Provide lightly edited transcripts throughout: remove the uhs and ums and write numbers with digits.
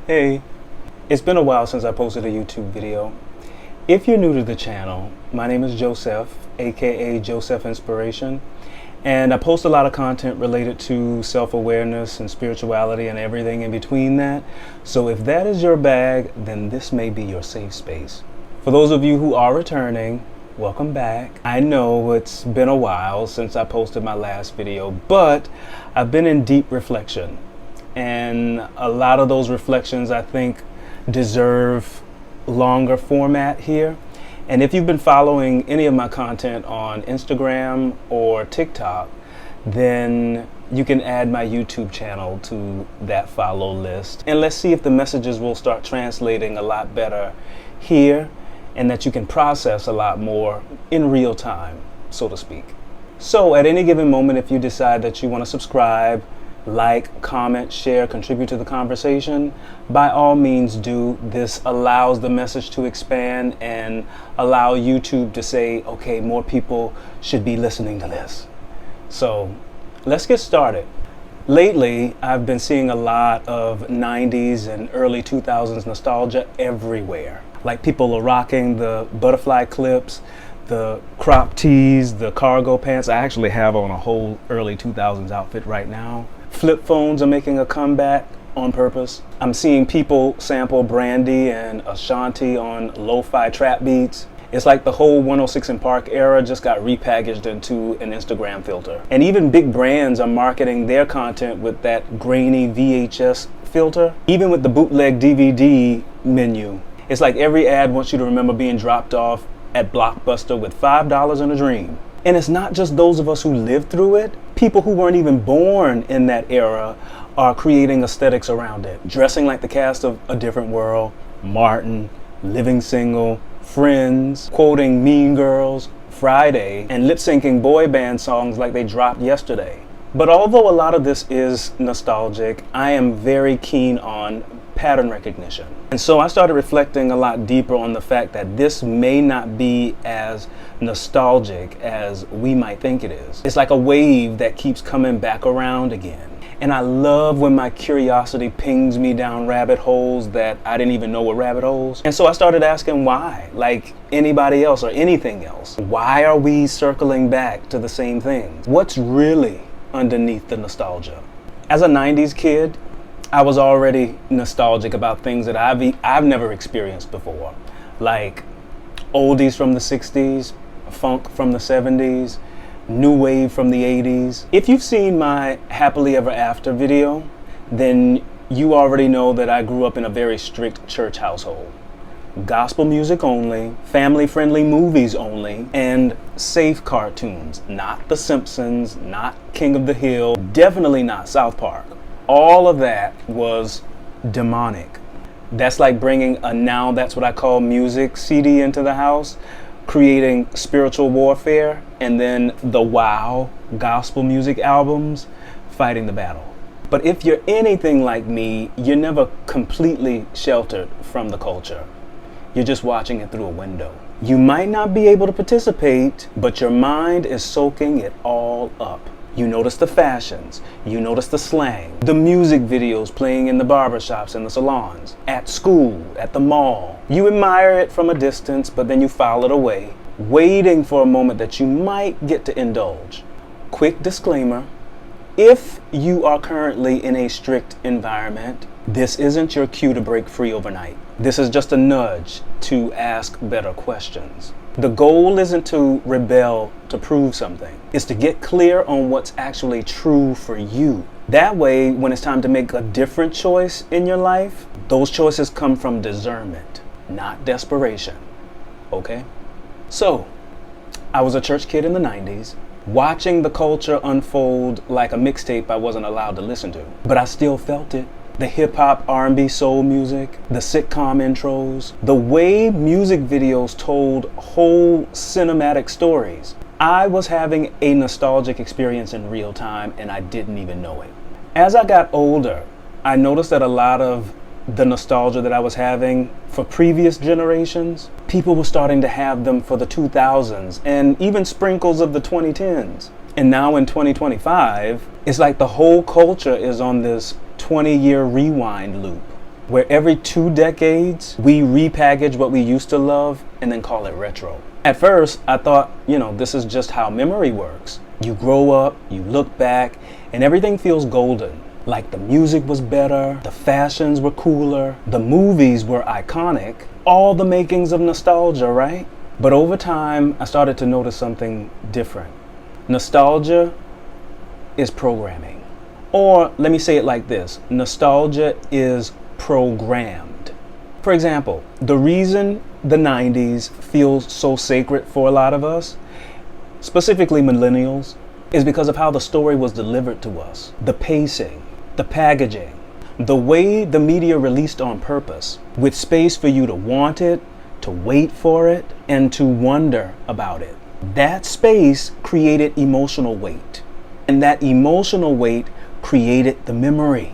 Hey, it's been a while since I posted a YouTube video. If you're new to the channel, my name is Joseph, aka Joseph Inspiration, and I post a lot of content related to self-awareness and spirituality and everything in between that. So if that is your bag, then this may be your safe space. For those of you who are returning, welcome back. I know it's been a while since I posted my last video, but I've been in deep reflection. And a lot of those reflections, I think, deserve longer format here. And if you've been following any of my content on Instagram or TikTok, then you can add my YouTube channel to that follow list. And let's see if the messages will start translating a lot better here, and that you can process a lot more in real time, so to speak. So at any given moment, if you decide that you want to subscribe, like, comment, share, contribute to the conversation, by all means do. This allows the message to expand and allow YouTube to say, okay, more people should be listening to this. So let's get started. Lately, I've been seeing a lot of 90s and early 2000s nostalgia everywhere. Like, people are rocking the butterfly clips, the crop tees, the cargo pants. I actually have on a whole early 2000s outfit right now. Flip phones are making a comeback on purpose. I'm seeing people sample Brandy and Ashanti on lo-fi trap beats. It's like the whole 106 in Park era just got repackaged into an Instagram filter. And even big brands are marketing their content with that grainy VHS filter. Even with the bootleg DVD menu, it's like every ad wants you to remember being dropped off at Blockbuster with $5 and a dream. And it's not just those of us who lived through it. People who weren't even born in that era are creating aesthetics around it. Dressing like the cast of A Different World, Martin, Living Single, Friends, quoting Mean Girls, Friday, and lip-syncing boy band songs like they dropped yesterday. But although a lot of this is nostalgic, I am very keen on pattern recognition. And so I started reflecting a lot deeper on the fact that this may not be as nostalgic as we might think it is. It's like a wave that keeps coming back around again. And I love when my curiosity pings me down rabbit holes that I didn't even know were rabbit holes. And so I started asking why, like anybody else or anything else. Why are we circling back to the same things? What's really underneath the nostalgia? As a 90s kid, I was already nostalgic about things that I've never experienced before, like oldies from the 60s, funk from the 70s, new wave from the 80s. If you've seen my Happily Ever After video, then you already know that I grew up in a very strict church household. Gospel music only, family-friendly movies only, and safe cartoons. Not The Simpsons, not King of the Hill, definitely not South Park. All of that was demonic. That's like bringing a Now That's What I Call Music CD into the house, creating spiritual warfare, and then the Wow gospel music albums fighting the battle. But if you're anything like me, you're never completely sheltered from the culture. You're just watching it through a window. You might not be able to participate, but your mind is soaking it all up. You notice the fashions, you notice the slang, the music videos playing in the barbershops and the salons, at school, at the mall. You admire it from a distance, but then you file it away, waiting for a moment that you might get to indulge. Quick disclaimer, if you are currently in a strict environment, this isn't your cue to break free overnight. This is just a nudge to ask better questions. The goal isn't to rebel to prove something. It's to get clear on what's actually true for you. That way, when it's time to make a different choice in your life, those choices come from discernment, not desperation. Okay? So, I was a church kid in the 90s, watching the culture unfold like a mixtape I wasn't allowed to listen to. But I still felt it. The hip-hop, R&B, soul music, the sitcom intros, the way music videos told whole cinematic stories. I was having a nostalgic experience in real time, and I didn't even know it. As I got older, I noticed that a lot of the nostalgia that I was having for previous generations, people were starting to have them for the 2000s and even sprinkles of the 2010s. And now in 2025, it's like the whole culture is on this 20-year rewind loop. where every 2 decades we repackage what we used to love and then call it retro. At first, I thought, this is just how memory works. You grow up, you look back, and everything feels golden. Like the music was better, the fashions were cooler, the movies were iconic, all the makings of nostalgia, right? But over time, I started to notice something different. Nostalgia is programming. Or let me say it like this, nostalgia is programmed. For example, the reason the 90s feels so sacred for a lot of us, specifically millennials, is because of how the story was delivered to us. The pacing, the packaging, the way the media released on purpose, with space for you to want it, to wait for it, and to wonder about it. That space created emotional weight, and that emotional weight created the memory.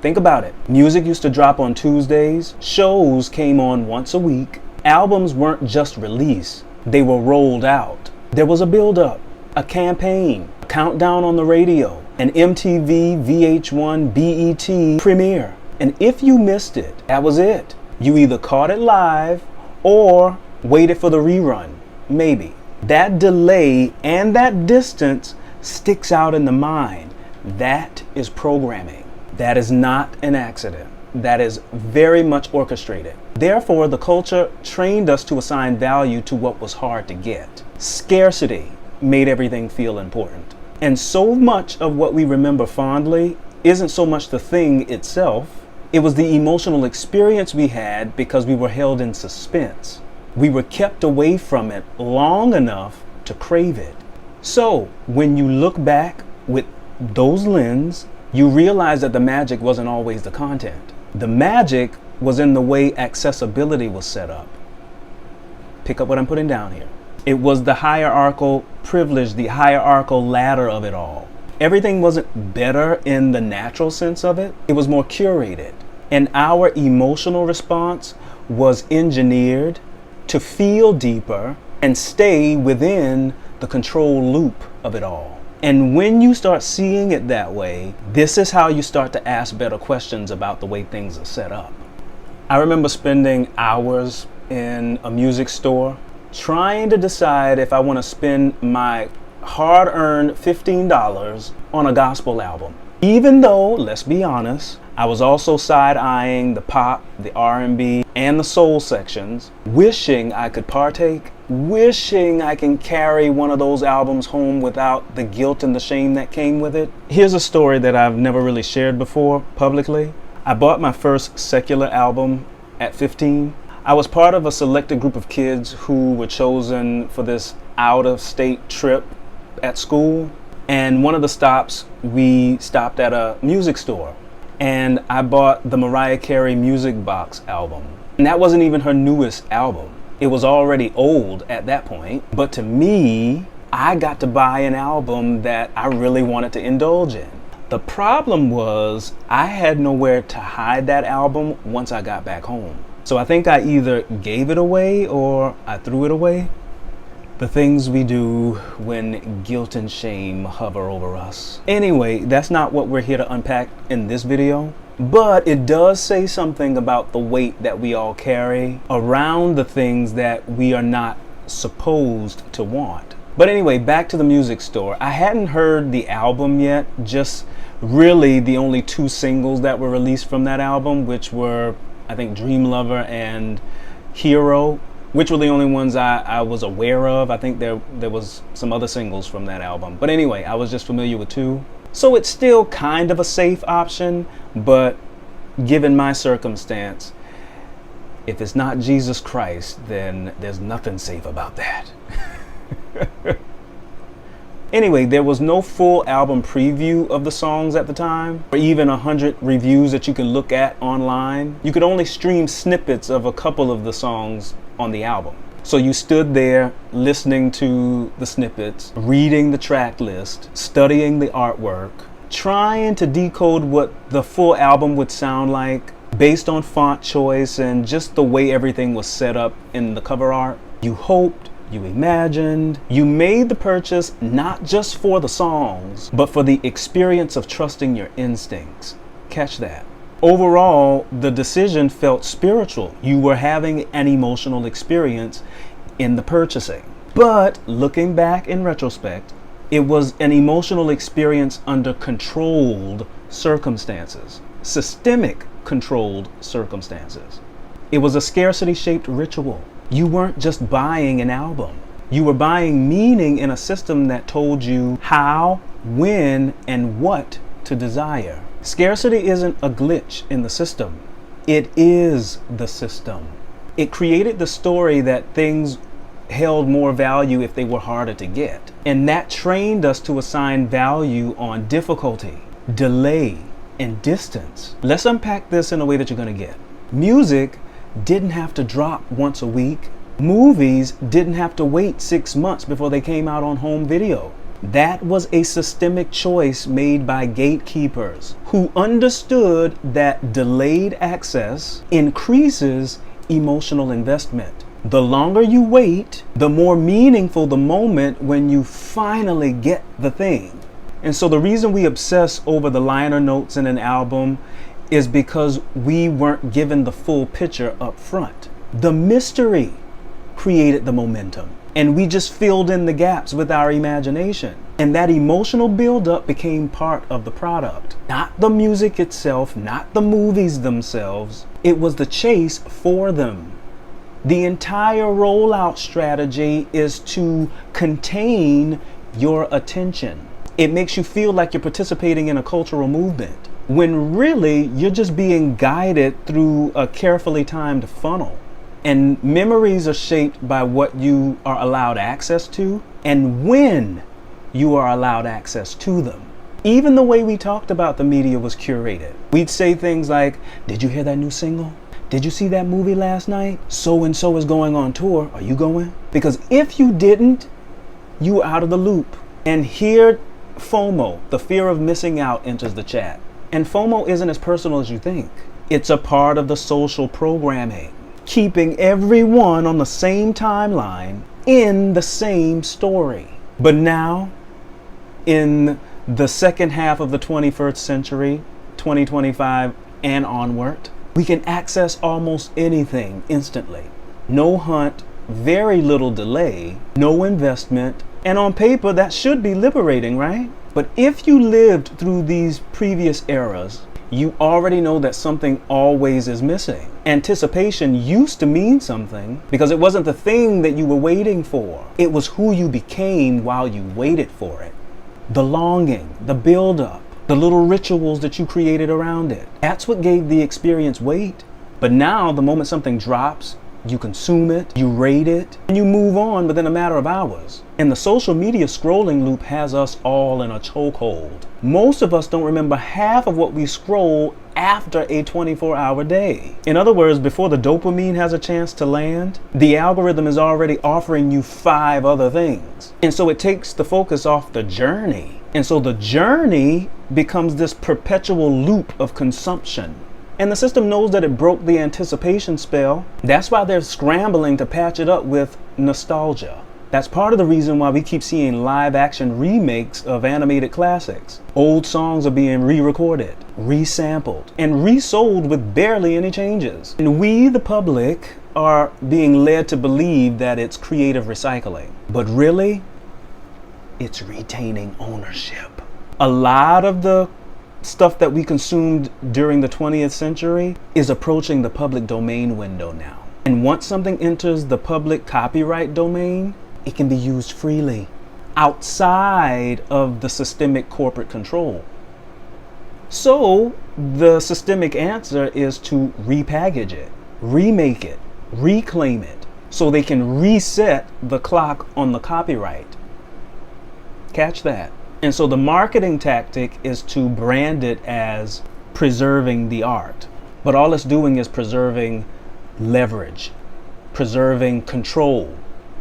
Think about it. Music used to drop on Tuesdays, shows came on once a week, albums weren't just released, they were rolled out. There was a build-up, a campaign, a countdown on the radio, an MTV, VH1, BET premiere. And if you missed it, that was it. You either caught it live or waited for the rerun, maybe. That delay and that distance sticks out in the mind. That is programming. That is not an accident. That is very much orchestrated. Therefore, the culture trained us to assign value to what was hard to get. Scarcity made everything feel important. And so much of what we remember fondly isn't so much the thing itself. It was the emotional experience we had because we were held in suspense. We were kept away from it long enough to crave it. So when you look back with those lenses, you realize that the magic wasn't always the content. The magic was in the way accessibility was set up. Pick up what I'm putting down here. It was the hierarchical privilege, the hierarchical ladder of it all. Everything wasn't better in the natural sense of it. It was more curated. And our emotional response was engineered to feel deeper and stay within the control loop of it all. And when you start seeing it that way, this is how you start to ask better questions about the way things are set up. I remember spending hours in a music store trying to decide if I want to spend my hard-earned $15 on a gospel album. Even though, let's be honest, I was also side-eyeing the pop, the R&B, and the soul sections, wishing I could partake, wishing I can carry one of those albums home without the guilt and the shame that came with it. Here's a story that I've never really shared before publicly. I bought my first secular album at 15. I was part of a selected group of kids who were chosen for this out-of-state trip at school. And one of the stops, we stopped at a music store. And I bought the Mariah Carey Music Box album. And that wasn't even her newest album. It was already old at that point. But to me, I got to buy an album that I really wanted to indulge in. The problem was I had nowhere to hide that album once I got back home. So I think I either gave it away or I threw it away. The things we do when guilt and shame hover over us. Anyway, that's not what we're here to unpack in this video, but it does say something about the weight that we all carry around the things that we are not supposed to want. But anyway, back to the music store. I hadn't heard the album yet, just really the only 2 singles that were released from that album, which were, I think, Dream Lover and Hero, which were the only ones I was aware of. I think there was some other singles from that album. But anyway, I was just familiar with 2. So it's still kind of a safe option, but given my circumstance, if it's not Jesus Christ, then there's nothing safe about that. Anyway, there was no full album preview of the songs at the time, or even 100 reviews that you can look at online. You could only stream snippets of a couple of the songs on the album. So you stood there listening to the snippets, reading the track list, studying the artwork, trying to decode what the full album would sound like based on font choice and just the way everything was set up in the cover art. You hoped, you imagined, you made the purchase not just for the songs, but for the experience of trusting your instincts. Catch that. Overall, the decision felt spiritual. You were having an emotional experience in the purchasing. But looking back in retrospect, it was an emotional experience under controlled circumstances, systemic controlled circumstances. It was a scarcity-shaped ritual. You weren't just buying an album. You were buying meaning in a system that told you how, when, and what to desire. Scarcity isn't a glitch in the system. It is the system. It created the story that things held more value if they were harder to get. And that trained us to assign value on difficulty, delay, and distance. Let's unpack this in a way that you're going to get. Music didn't have to drop once a week. Movies didn't have to wait 6 months before they came out on home video. That was a systemic choice made by gatekeepers who understood that delayed access increases emotional investment. The longer you wait, the more meaningful the moment when you finally get the thing. And so the reason we obsess over the liner notes in an album is because we weren't given the full picture up front. The mystery created the momentum, and we just filled in the gaps with our imagination. And that emotional buildup became part of the product. Not the music itself, not the movies themselves. It was the chase for them. The entire rollout strategy is to contain your attention. It makes you feel like you're participating in a cultural movement, when really you're just being guided through a carefully timed funnel. And memories are shaped by what you are allowed access to and when you are allowed access to them. Even the way we talked about the media was curated. We'd say things like, "Did you hear that new single? Did you see that movie last night? So and so is going on tour. Are you going?" Because if you didn't, you were out of the loop. And here FOMO, the fear of missing out, enters the chat. And FOMO isn't as personal as you think. It's a part of the social programming, keeping everyone on the same timeline in the same story. But now, in the second half of the 21st century, 2025 and onward, we can access almost anything instantly. No hunt, very little delay, no investment, and on paper that should be liberating, right? But if you lived through these previous eras, you already know that something always is missing. Anticipation used to mean something because it wasn't the thing that you were waiting for. It was who you became while you waited for it. The longing, the buildup, the little rituals that you created around it. That's what gave the experience weight. But now, the moment something drops, you consume it, you rate it, and you move on within a matter of hours. And the social media scrolling loop has us all in a chokehold. Most of us don't remember half of what we scroll after a 24-hour day. In other words, before the dopamine has a chance to land, the algorithm is already offering you 5 other things. And so it takes the focus off the journey. And so the journey becomes this perpetual loop of consumption. And the system knows that it broke the anticipation spell. That's why they're scrambling to patch it up with nostalgia. That's part of the reason why we keep seeing live action remakes of animated classics. Old songs are being re-recorded, resampled, and resold with barely any changes. And we, the public, are being led to believe that it's creative recycling. But really, it's retaining ownership. A lot of the stuff that we consumed during the 20th century is approaching the public domain window now. And once something enters the public copyright domain, it can be used freely outside of the systemic corporate control. So the systemic answer is to repackage it, remake it, reclaim it, so they can reset the clock on the copyright. Catch that. And so the marketing tactic is to brand it as preserving the art. But all it's doing is preserving leverage, preserving control,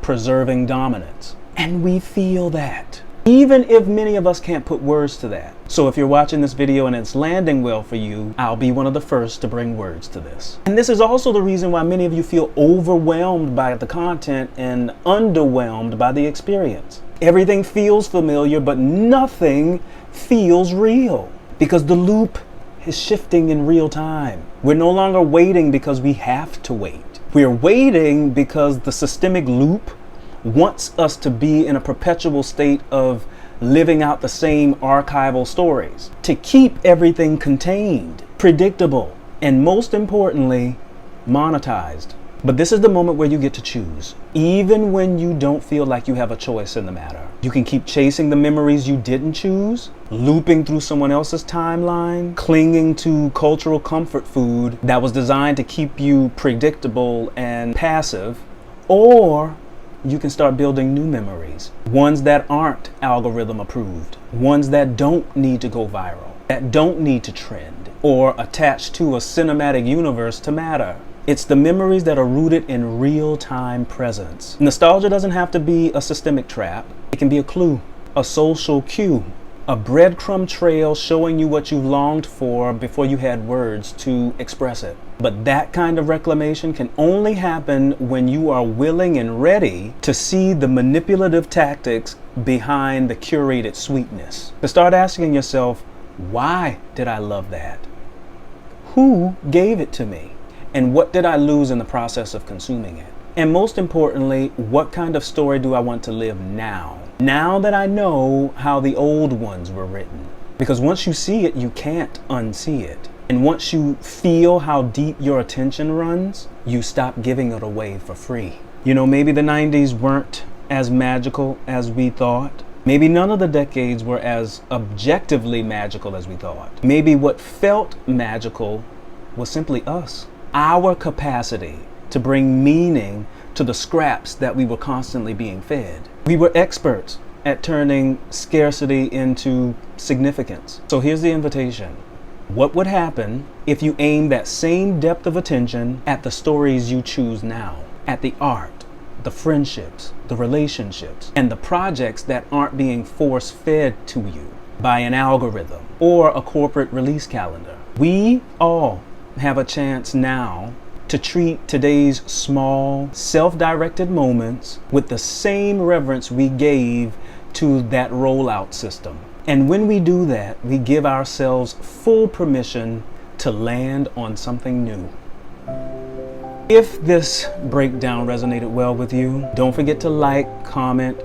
preserving dominance. And we feel that, even if many of us can't put words to that. So if you're watching this video and it's landing well for you, I'll be one of the first to bring words to this. And this is also the reason why many of you feel overwhelmed by the content and underwhelmed by the experience. Everything feels familiar, but nothing feels real because the loop is shifting in real time. We're no longer waiting because we have to wait. We're waiting because the systemic loop wants us to be in a perpetual state of living out the same archival stories, to keep everything contained, predictable, and most importantly, monetized. But this is the moment where you get to choose. Even when you don't feel like you have a choice in the matter, you can keep chasing the memories you didn't choose, looping through someone else's timeline, clinging to cultural comfort food that was designed to keep you predictable and passive, or you can start building new memories, ones that aren't algorithm approved, ones that don't need to go viral, that don't need to trend, or attach to a cinematic universe to matter. It's the memories that are rooted in real-time presence. Nostalgia doesn't have to be a systemic trap. It can be a clue, a social cue, a breadcrumb trail showing you what you longed for before you had words to express it. But that kind of reclamation can only happen when you are willing and ready to see the manipulative tactics behind the curated sweetness. To start asking yourself, why did I love that? Who gave it to me? And what did I lose in the process of consuming it? And most importantly, what kind of story do I want to live now? Now that I know how the old ones were written. Because once you see it, you can't unsee it. And once you feel how deep your attention runs, you stop giving it away for free. You know, maybe the 90s weren't as magical as we thought. Maybe none of the decades were as objectively magical as we thought. Maybe what felt magical was simply us. Our capacity to bring meaning to the scraps that we were constantly being fed. We were experts at turning scarcity into significance. So here's the invitation. What would happen if you aim that same depth of attention at the stories you choose now, at the art, the friendships, the relationships, and the projects that aren't being force-fed to you by an algorithm or a corporate release calendar? We all have a chance now to treat today's small, self-directed moments with the same reverence we gave to that rollout system. And when we do that, we give ourselves full permission to land on something new. If this breakdown resonated well with you, don't forget to like, comment,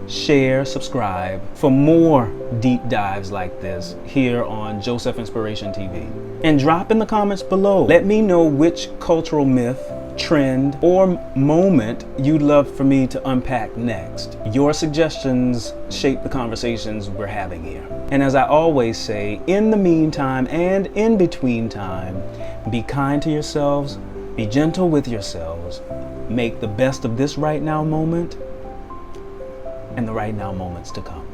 share, subscribe for more deep dives like this here on Joseph Inspiration TV. And drop in the comments below. Let me know which cultural myth, trend, or moment you'd love for me to unpack next. Your suggestions shape the conversations we're having here. And as I always say, in the meantime and in between time, be kind to yourselves, be gentle with yourselves, make the best of this right now moment and the right now moments to come.